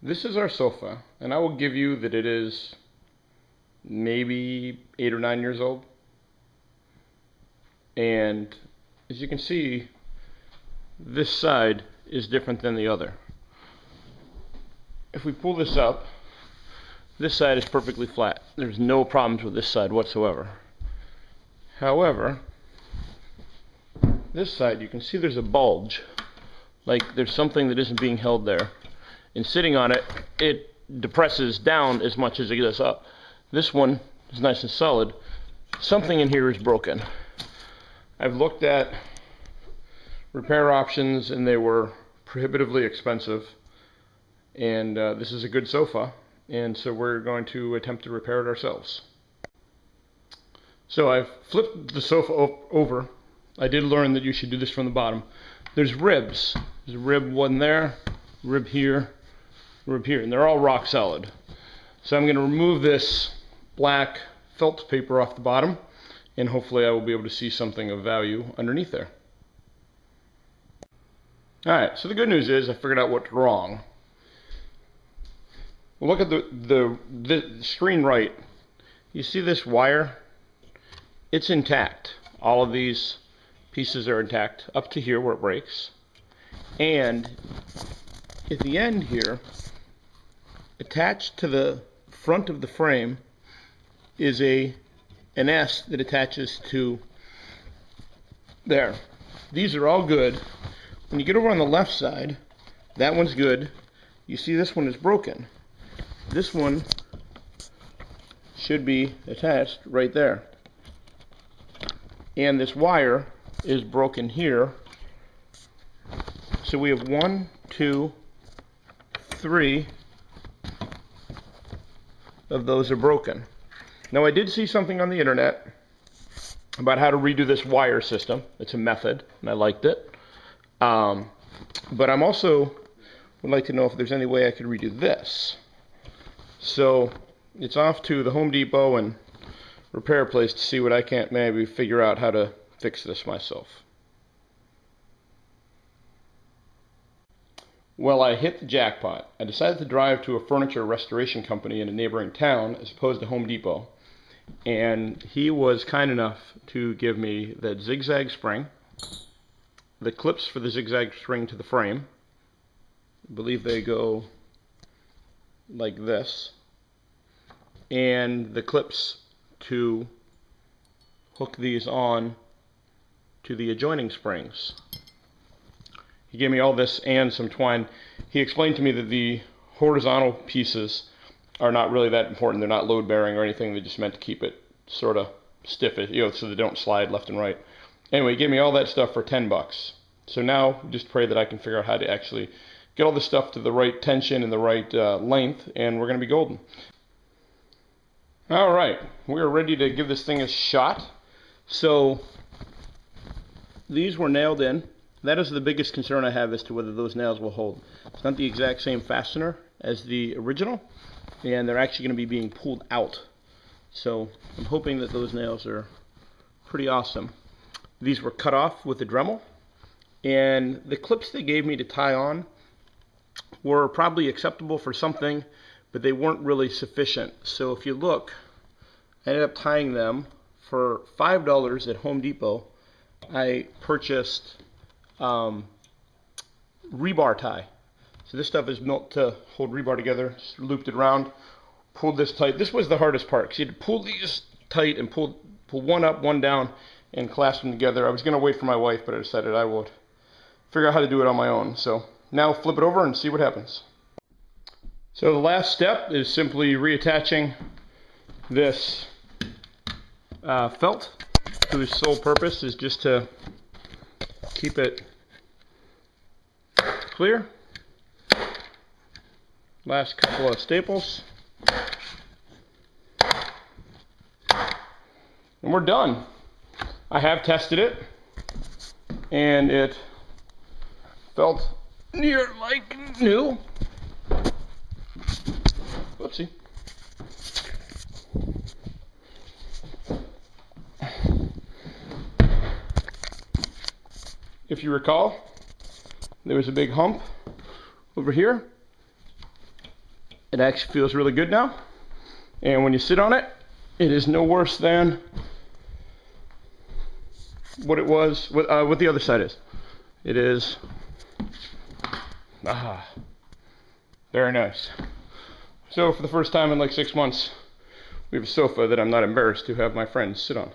This is our sofa, and I will give you that it is maybe 8 or 9 years old. And as you can see, this side is different than the other. If we pull this up, this side is perfectly flat. There's no problems with this side whatsoever. However, this side, you can see there's a bulge, like there's something that isn't being held there. And sitting on it, it depresses down as much as it does up. This one is nice and solid. Something in here is broken. I've looked at repair options and they were prohibitively expensive. And this is a good sofa, and so we're going to attempt to repair it ourselves. So I've flipped the sofa over. I did learn that you should do this from the bottom. There's ribs. There's a rib one there, rib here, rib here, and they're all rock solid. So I'm going to remove this black felt paper off the bottom, and hopefully I will be able to see something of value underneath there. Alright, so the good news is I figured out what's wrong. Well, look at the screen right. You see this wire? It's intact. All of these pieces are intact up to here where it breaks. And at the end here, attached to the front of the frame is an S that attaches to there. These are all good. When you get over on the left side, that one's good. You see this one is broken. This one should be attached right there. And this wire is broken here. So we have 1, 2, 3 of those are broken. Now I did see something on the internet about how to redo this wire system. It's a method, and I liked it. But I'm also would like to know if there's any way I could redo this. So it's off to the Home Depot and repair place to see what I can't maybe figure out how to fix this myself. Well, I hit the jackpot. I decided to drive to a furniture restoration company in a neighboring town as opposed to Home Depot. And he was kind enough to give me that zigzag spring, the clips for the zigzag spring to the frame. I believe they go like this, and the clips to hook these on to the adjoining springs. He gave me all this and some twine. He explained to me that the horizontal pieces are not really that important. They're not load bearing or anything. They're just meant to keep it sort of stiff, so they don't slide left and right. Anyway, he gave me all that stuff for $10. So now just pray that I can figure out how to actually get all this stuff to the right tension and the right length, and we're going to be golden. Alright, we're ready to give this thing a shot. So these were nailed in. That is the biggest concern I have as to whether those nails will hold. It's not the exact same fastener as the original, and they're actually going to be being pulled out. So I'm hoping that those nails are pretty awesome. These were cut off with a Dremel, and the clips they gave me to tie on were probably acceptable for something, but they weren't really sufficient. So if you look, I ended up tying them for $5 at Home Depot. I purchased rebar tie. So this stuff is built to hold rebar together. Just looped it around, pulled this tight. This was the hardest part, because you had to pull these tight and pull one up, one down, and clasp them together. I was going to wait for my wife, but I decided I would figure out how to do it on my own. So now flip it over and see what happens. So the last step is simply reattaching this felt, whose sole purpose is just to keep it clear. Last couple of staples. And we're done. I have tested it, and it felt near like new. Whoopsie. If you recall, there was a big hump over here, It actually feels really good now. And when you sit on it, it is no worse than what it was, what the other side is. It is, very nice. So for the first time in like 6 months, we have a sofa that I'm not embarrassed to have my friends sit on.